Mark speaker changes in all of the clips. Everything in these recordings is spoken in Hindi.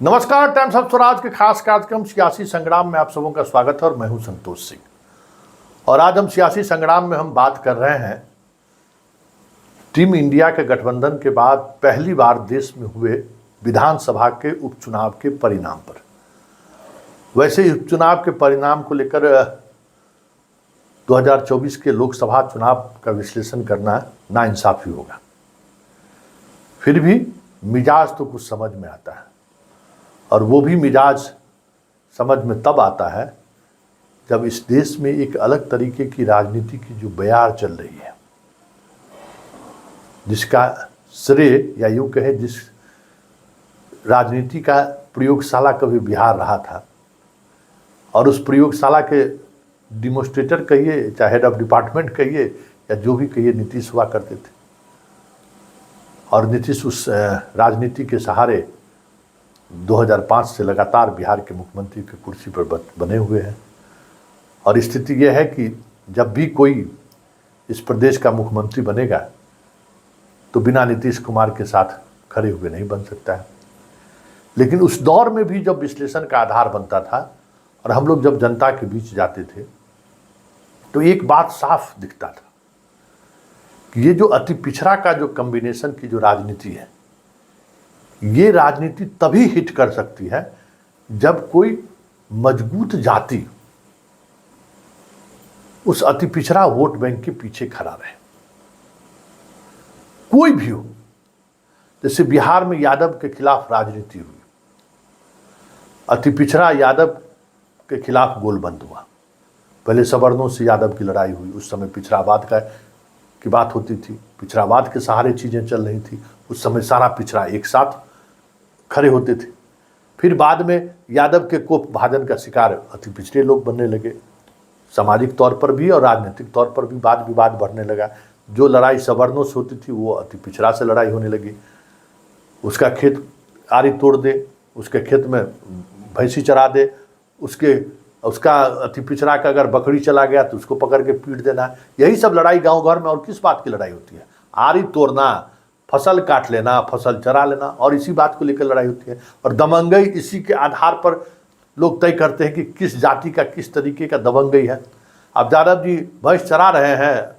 Speaker 1: नमस्कार, टाइम्स ऑफ स्वराज के खास कार्यक्रम सियासी संग्राम में आप सबों का स्वागत है और मैं हूं संतोष सिंह। और आज हम सियासी संग्राम में हम बात कर रहे हैं टीम इंडिया के गठबंधन के बाद पहली बार देश में हुए विधानसभा के उपचुनाव के परिणाम पर। वैसे ही उपचुनाव के परिणाम को लेकर 2024 के लोकसभा चुनाव का विश्लेषण करना नाइंसाफी होगा। फिर भी मिजाज तो कुछ समझ में आता है, और वो भी मिजाज समझ में तब आता है जब इस देश में एक अलग तरीके की राजनीति की जो बयार चल रही है, जिसका श्रेय या यूँ कहे जिस राजनीति का प्रयोगशाला कभी बिहार रहा था, और उस प्रयोगशाला के डिमोन्स्ट्रेटर कहिए चाहे हेड ऑफ डिपार्टमेंट कहिए या जो भी कहिए, नीतीश हुआ करते थे। और नीतीश उस राजनीति के सहारे 2005 से लगातार बिहार के मुख्यमंत्री की कुर्सी पर बने हुए हैं। और स्थिति यह है कि जब भी कोई इस प्रदेश का मुख्यमंत्री बनेगा तो बिना नीतीश कुमार के साथ खड़े हुए नहीं बन सकता है। लेकिन उस दौर में भी जब विश्लेषण का आधार बनता था और हम लोग जब जनता के बीच जाते थे तो एक बात साफ दिखता था कि ये जो अति पिछड़ा का जो कॉम्बिनेशन की जो राजनीति है, ये राजनीति तभी हिट कर सकती है जब कोई मजबूत जाति उस अति पिछड़ा वोट बैंक के पीछे खड़ा रहे, कोई भी हो। जैसे बिहार में यादव के खिलाफ राजनीति हुई, अति पिछड़ा यादव के खिलाफ गोलबंद हुआ। पहले सवर्णों से यादव की लड़ाई हुई, उस समय पिछड़ावाद की बात होती थी, पिछड़ावाद के सहारे चीज़ें चल रही थी। उस समय सारा पिछड़ा एक साथ खड़े होते थे। फिर बाद में यादव के कोप भाजन का शिकार अति पिछड़े लोग बनने लगे, सामाजिक तौर पर भी और राजनीतिक तौर पर भी वाद विवाद बढ़ने लगा। जो लड़ाई सवर्णों से होती थी वो अति पिछड़ा से लड़ाई होने लगी। उसका खेत आरी तोड़ दे, उसके खेत में भैंसी चरा दे, उसका अति पिछड़ा का अगर बकरी चला गया तो उसको पकड़ के पीट देना। यही सब लड़ाई गांव घर में। और किस बात की लड़ाई होती है? आरी तोड़ना, फसल काट लेना, फसल चरा लेना, और इसी बात को लेकर लड़ाई होती है। और दबंगई इसी के आधार पर लोग तय करते हैं कि किस जाति का किस तरीके का दबंगई है। अब यादव जी भैंस चरा रहे हैं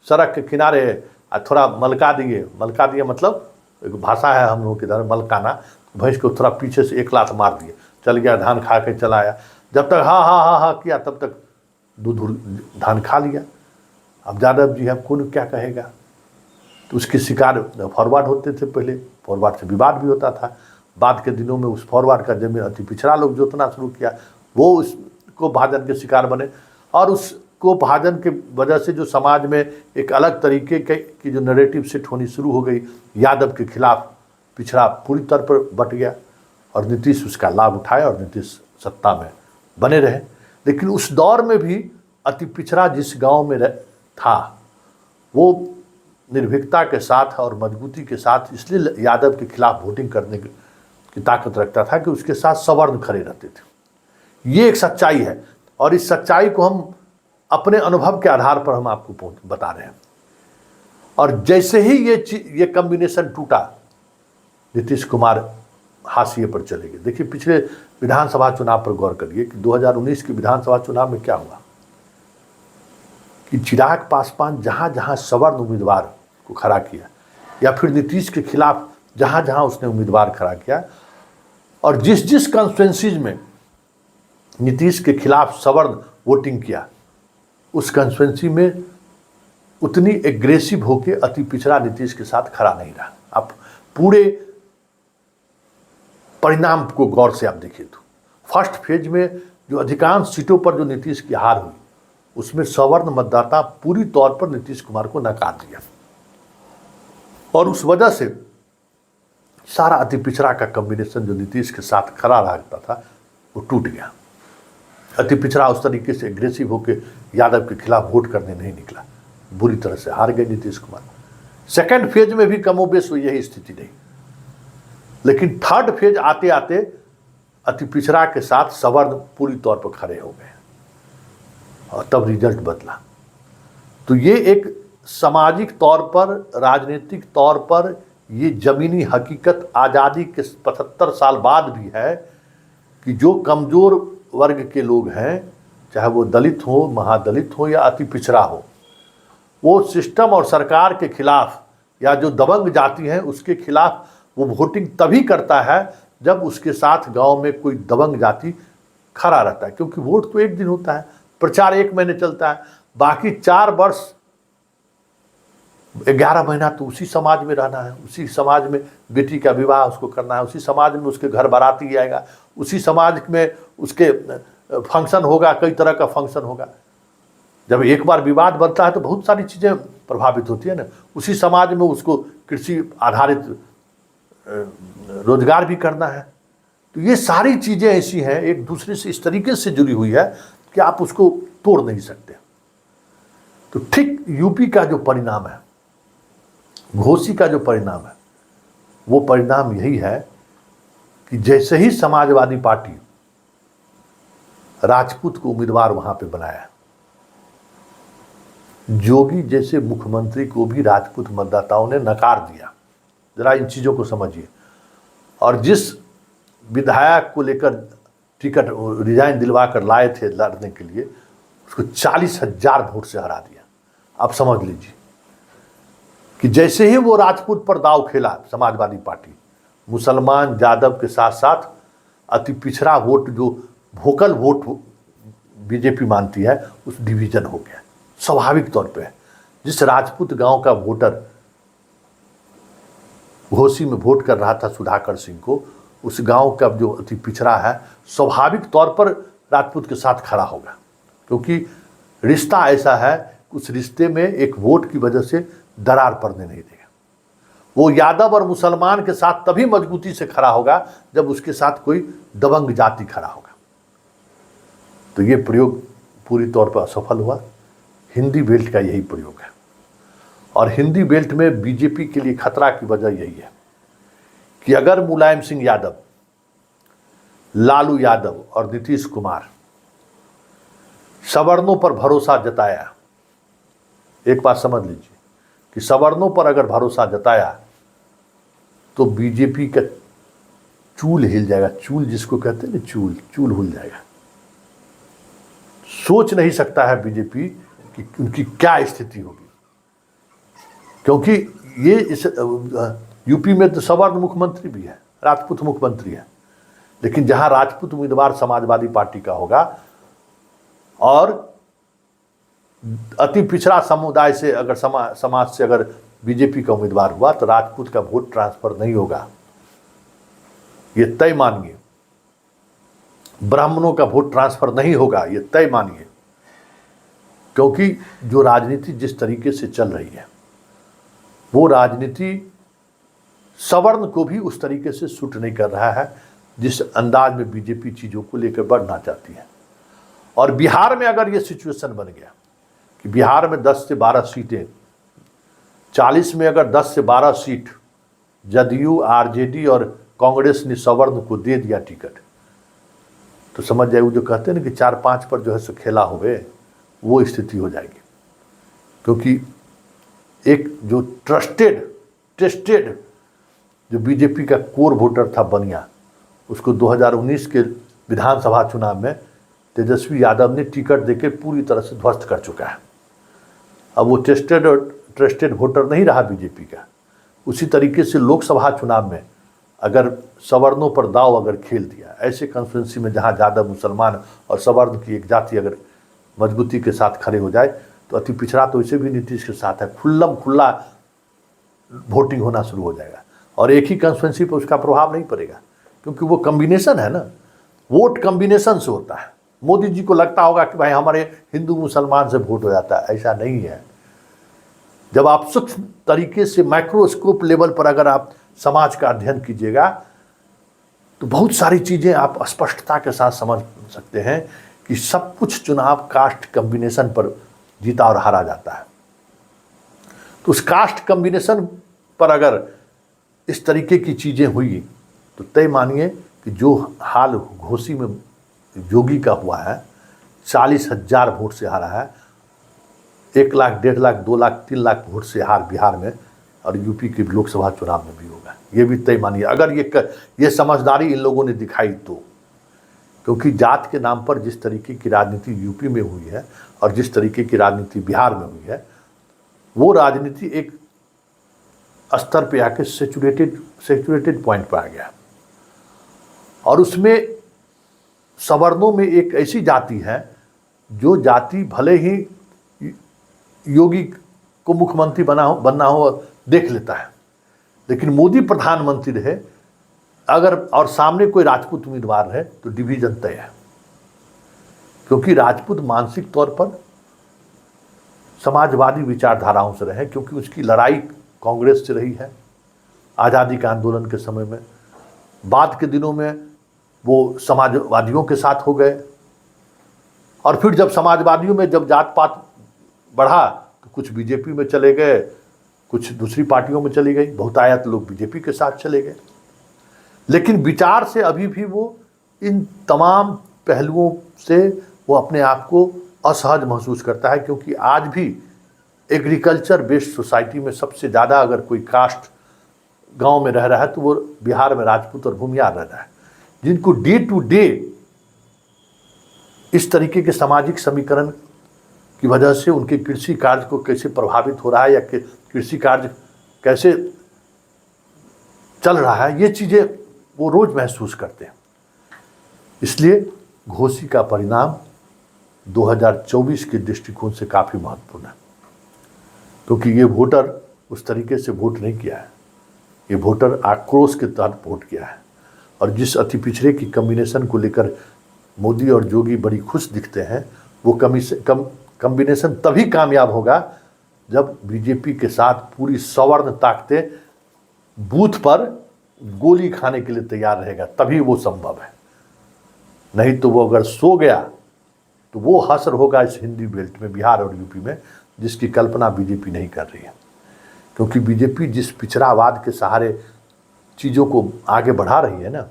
Speaker 1: सड़क के किनारे, थोड़ा मलका दिए मतलब एक भाषा है हम लोगों के इधर मलकाना। भैंस को थोड़ा पीछे से एक लात मार दिए, चल गया, धान खा के चला आया। जब तक हाँ किया तब तक दूध धान खा लिया। अब यादव जी हम कौन क्या कहेगा, तो उसके शिकार फॉरवर्ड होते थे। पहले फॉरवर्ड से विवाद भी होता था। बाद के दिनों में उस फॉरवर्ड का जमीन अति पिछड़ा लोग जोतना शुरू किया, वो उसको भाजन के शिकार बने। और उसको भाजन के वजह से जो समाज में एक अलग तरीके की जो नैरेटिव सेट होनी शुरू हो गई, यादव के खिलाफ पिछड़ा पूरी तरह पर बट गया और नीतीश उसका लाभ उठाया और नीतीश सत्ता में बने रहे। लेकिन उस दौर में भी अति पिछड़ा जिस गांव में था वो निर्भीकता के साथ और मजबूती के साथ इसलिए यादव के खिलाफ वोटिंग करने की ताकत रखता था कि उसके साथ सवर्ण खड़े रहते थे। ये एक सच्चाई है, और इस सच्चाई को हम अपने अनुभव के आधार पर हम आपको बता रहे हैं। और जैसे ही ये कॉम्बिनेशन टूटा, नीतीश कुमार हाशिए पर चले गए। देखिए, पिछले विधानसभा चुनाव पर गौर करिए कि 2019 के विधानसभा चुनाव में क्या हुआ कि चिराग पासवान जहां जहां सवर्ण उम्मीदवार को खड़ा किया, या फिर नीतीश के खिलाफ जहां जहां उसने उम्मीदवार खड़ा किया, और जिस जिस कॉन्स्टिट्यूंसीज में नीतीश के खिलाफ सवर्ण वोटिंग किया, उस कॉन्स्टिट्यूंसी में उतनी एग्रेसिव होकर अति पिछड़ा नीतीश के साथ खड़ा नहीं रहा। आप पूरे परिणाम को गौर से आप देखिए तो फर्स्ट फेज में जो अधिकांश सीटों पर जो नीतीश की हार हुई, उसमें सवर्ण मतदाता पूरी तौर पर नीतीश कुमार को नकार दिया, और उस वजह से सारा अति पिछड़ा का कॉम्बिनेशन जो नीतीश के साथ खड़ा रहता था वो टूट गया। अति पिछड़ा उस तरीके से एग्रेसिव होकर यादव के खिलाफ वोट करने नहीं निकला, बुरी तरह से हार गए नीतीश कुमार। सेकेंड फेज में भी कमोबेश यही स्थिति रही, लेकिन थर्ड फेज आते आते अति पिछड़ा के साथ सवर्ण पूरी तौर पर खड़े हो गए और तब रिजल्ट बदला। तो ये एक सामाजिक तौर पर, राजनीतिक तौर पर ये ज़मीनी हकीकत आज़ादी के 75 साल बाद भी है कि जो कमज़ोर वर्ग के लोग हैं, चाहे वो दलित हो, महादलित हो या अति पिछड़ा हो, वो सिस्टम और सरकार के खिलाफ या जो दबंग जाति हैं उसके खिलाफ वो वोटिंग तभी करता है जब उसके साथ गांव में कोई दबंग जाति खड़ा रहता है। क्योंकि वोट तो एक दिन होता है, प्रचार 1 महीने चलता है, बाकी 4 वर्ष 11 महीना तो उसी समाज में रहना है, उसी समाज में बेटी का विवाह उसको करना है, उसी समाज में उसके घर बाराती आएगा, उसी समाज में उसके फंक्शन होगा, कई तरह का फंक्शन होगा। जब एक बार विवाद बनता है तो बहुत सारी चीज़ें प्रभावित होती है ना। उसी समाज में उसको कृषि आधारित रोजगार भी करना है। तो ये सारी चीज़ें ऐसी हैं, एक दूसरे से इस तरीके से जुड़ी हुई है कि आप उसको तोड़ नहीं सकते। तो ठीक यूपी का जो परिणाम है, घोसी का जो परिणाम है, वो परिणाम यही है कि जैसे ही समाजवादी पार्टी राजपूत को उम्मीदवार वहां पे बनाया, जोगी जैसे मुख्यमंत्री को भी राजपूत मतदाताओं ने नकार दिया। जरा इन चीज़ों को समझिए। और जिस विधायक को लेकर टिकट रिजाइन दिलवा कर लाए थे लड़ने के लिए, उसको 40,000 वोट से हरा दिया। आप समझ लीजिए कि जैसे ही वो राजपूत पर दाव खेला समाजवादी पार्टी, मुसलमान यादव के साथ साथ अति पिछड़ा वोट जो वोकल वोट बीजेपी मानती है, उस डिवीजन हो गया। स्वाभाविक तौर पे जिस राजपूत गांव का वोटर घोसी में वोट कर रहा था सुधाकर सिंह को, उस गांव का जो अति पिछड़ा है स्वाभाविक तौर पर राजपूत के साथ खड़ा होगा। क्योंकि रिश्ता ऐसा है, उस रिश्ते में एक वोट की वजह से दरार पड़ने नहीं देगा। वो यादव और मुसलमान के साथ तभी मजबूती से खड़ा होगा जब उसके साथ कोई दबंग जाति खड़ा होगा। तो ये प्रयोग पूरी तौर पर असफल हुआ। हिंदी बेल्ट का यही प्रयोग है। और हिंदी बेल्ट में बीजेपी के लिए खतरा की वजह यही है कि अगर मुलायम सिंह यादव, लालू यादव और नीतीश कुमार सवर्णों पर भरोसा जताया, एक बात समझ लीजिए कि सवर्णों पर अगर भरोसा जताया तो बीजेपी का चूल हिल जाएगा। चूल जिसको कहते हैं ना, चूल हिल जाएगा। सोच नहीं सकता है बीजेपी कि उनकी क्या स्थिति होगी। क्योंकि ये इस यूपी में तो सवर्ण मुख्यमंत्री भी है, राजपूत मुख्यमंत्री है, लेकिन जहां राजपूत उम्मीदवार समाजवादी पार्टी का होगा और अति पिछड़ा समुदाय से अगर समाज से अगर बीजेपी का उम्मीदवार हुआ तो राजपूत का वोट ट्रांसफर नहीं होगा, ये तय मानिए। ब्राह्मणों का वोट ट्रांसफर नहीं होगा, ये तय मानिए। क्योंकि जो राजनीति जिस तरीके से चल रही है, वो राजनीति सवर्ण को भी उस तरीके से सूट नहीं कर रहा है जिस अंदाज में बीजेपी चीज़ों को लेकर बढ़ना चाहती है। और बिहार में अगर ये सिचुएशन बन गया कि बिहार में 10 से 12 सीटें, 40 में अगर 10 से 12 सीट जदयू, आरजेडी और कांग्रेस ने सवर्ण को दे दिया टिकट, तो समझ जाए वो जो कहते हैं ना कि 4-5 पर जो है सो खेला हुए, वो स्थिति हो जाएगी। क्योंकि एक जो टेस्टेड जो बीजेपी का कोर वोटर था बनिया, उसको 2019 के विधानसभा चुनाव में तेजस्वी यादव ने टिकट देकर पूरी तरह से ध्वस्त कर चुका है। अब वो ट्रस्टेड वोटर नहीं रहा बीजेपी का। उसी तरीके से लोकसभा चुनाव में अगर सवर्णों पर दाव अगर खेल दिया, ऐसे कॉन्स्टिट्यूंसी में जहां ज़्यादा मुसलमान और सवर्ण की एक जाति अगर मजबूती के साथ खड़े हो जाए, तो अति पिछड़ा तो इसे भी नीतीश के साथ है, खुला वोटिंग होना शुरू हो जाएगा। और एक ही कॉन्स्टिट्यूंसी पर उसका प्रभाव नहीं पड़ेगा, क्योंकि वो कम्बिनेशन है ना, वोट कम्बिनेशन से होता है। मोदी जी को लगता होगा कि भाई हमारे हिंदू मुसलमान से वोट हो जाता है, ऐसा नहीं है। जब आप सूक्ष्म तरीके से माइक्रोस्कोप लेवल पर अगर आप समाज का अध्ययन कीजिएगा तो बहुत सारी चीज़ें आप स्पष्टता के साथ समझ सकते हैं कि सब कुछ चुनाव कास्ट कम्बिनेशन पर जीता और हारा जाता है। तो उस कास्ट कम्बिनेशन पर अगर इस तरीके की चीज़ें हुई तो तय मानिए कि जो हाल घोसी में योगी का हुआ है, 40,000 वोट से हारा है, 1 लाख, 1.5 लाख, 2 लाख, 3 लाख वोट से हार बिहार में और यूपी के लोकसभा चुनाव में भी होगा, ये भी तय मानिए, अगर ये समझदारी इन लोगों ने दिखाई तो। क्योंकि जात के नाम पर जिस तरीके की राजनीति यूपी में हुई है और जिस तरीके की राजनीति बिहार में हुई है, वो राजनीति एक स्तर पे आके सेचुरेटेड पॉइंट पर आ गया। और उसमें सवर्णों में एक ऐसी जाति है जो जाति भले ही योगी को मुख्यमंत्री बनना हो देख लेता है, लेकिन मोदी प्रधानमंत्री रहे अगर और सामने कोई राजपूत उम्मीदवार रहे तो डिवीजन तय है। क्योंकि राजपूत मानसिक तौर पर समाजवादी विचारधाराओं से रहे, क्योंकि उसकी लड़ाई कांग्रेस से रही है आज़ादी के आंदोलन के समय में। बाद के दिनों में वो समाजवादियों के साथ हो गए, और फिर जब समाजवादियों में जब जात पात बढ़ा तो कुछ बीजेपी में चले गए, कुछ दूसरी पार्टियों में चली गई, बहुतायत लोग बीजेपी के साथ चले गए। लेकिन विचार से अभी भी वो इन तमाम पहलुओं से वो अपने आप को असहज महसूस करता है। क्योंकि आज भी एग्रीकल्चर बेस्ड सोसाइटी में सबसे ज़्यादा अगर कोई कास्ट गांव में रह रहा है तो वो बिहार में राजपूत और भूमियार रह रहा है, जिनको डे टू डे इस तरीके के सामाजिक समीकरण की वजह से उनके कृषि कार्य को कैसे प्रभावित हो रहा है या कृषि कार्य कैसे चल रहा है, ये चीज़ें वो रोज़ महसूस करते हैं। इसलिए घोसी का परिणाम 2024 के दृष्टिकोण से काफ़ी महत्वपूर्ण है, क्योंकि ये वोटर उस तरीके से वोट नहीं किया है, ये वोटर आक्रोश के तहत वोट किया है। और जिस अति पिछड़े की कम्बिनेशन को लेकर मोदी और योगी बड़ी खुश दिखते हैं, वो कम्बिनेशन तभी कामयाब होगा जब बीजेपी के साथ पूरी सवर्ण ताकतें बूथ पर गोली खाने के लिए तैयार रहेगा, तभी वो संभव है। नहीं तो वो अगर सो गया तो वो हसर होगा इस हिंदी बेल्ट में, बिहार और यूपी में, जिसकी कल्पना बीजेपी नहीं कर रही है। क्योंकि बीजेपी जिस पिछड़ावाद के सहारे चीज़ों को आगे बढ़ा रही है ना,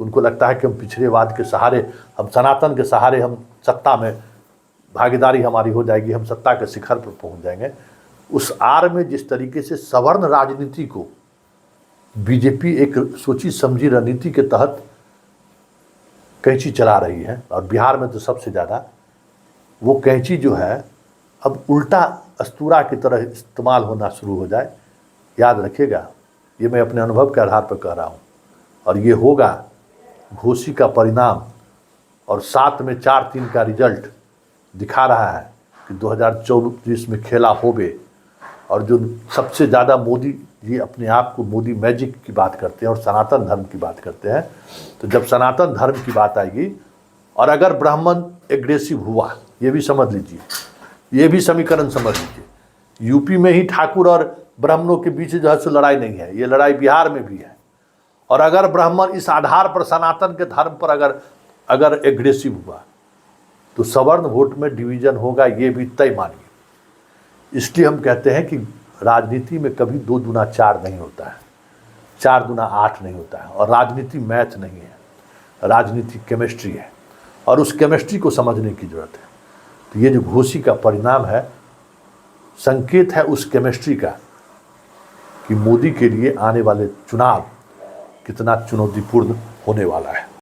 Speaker 1: उनको लगता है कि हम पिछड़ेवाद के सहारे, हम सनातन के सहारे हम सत्ता में भागीदारी हमारी हो जाएगी, हम सत्ता के शिखर पर पहुंच जाएंगे। उस आड़ में जिस तरीके से सवर्ण राजनीति को बीजेपी एक सोची समझी रणनीति के तहत कैंची चला रही है, और बिहार में तो सबसे ज़्यादा वो कैंची जो है अब उल्टा अस्तूरा की तरह इस्तेमाल होना शुरू हो जाए, याद रखिएगा, ये मैं अपने अनुभव के आधार पर कह रहा हूँ। और ये होगा घोसी का परिणाम, और 7 में 4-3 का रिजल्ट दिखा रहा है कि 2024 में खेला होबे। और जो सबसे ज़्यादा मोदी जी अपने आप को मोदी मैजिक की बात करते हैं और सनातन धर्म की बात करते हैं, तो जब सनातन धर्म की बात आएगी और अगर ब्राह्मण एग्रेसिव हुआ, ये भी समझ लीजिए, ये भी समीकरण समझ लीजिए, यूपी में ही ठाकुर और ब्राह्मणों के बीच जो है सो लड़ाई नहीं है, ये लड़ाई बिहार में भी है। और अगर ब्राह्मण इस आधार पर सनातन के धर्म पर अगर एग्रेसिव हुआ तो सवर्ण वोट में डिवीजन होगा, ये भी तय मानिए। इसलिए हम कहते हैं कि राजनीति में कभी 2 दूना 4 नहीं होता है, 4 दूना 8 नहीं होता है। और राजनीति मैथ नहीं है, राजनीति केमिस्ट्री है, और उस केमिस्ट्री को समझने की जरूरत है। तो ये जो घोसी का परिणाम है, संकेत है उस केमिस्ट्री का कि मोदी के लिए आने वाले चुनाव कितना चुनौतीपूर्ण होने वाला है।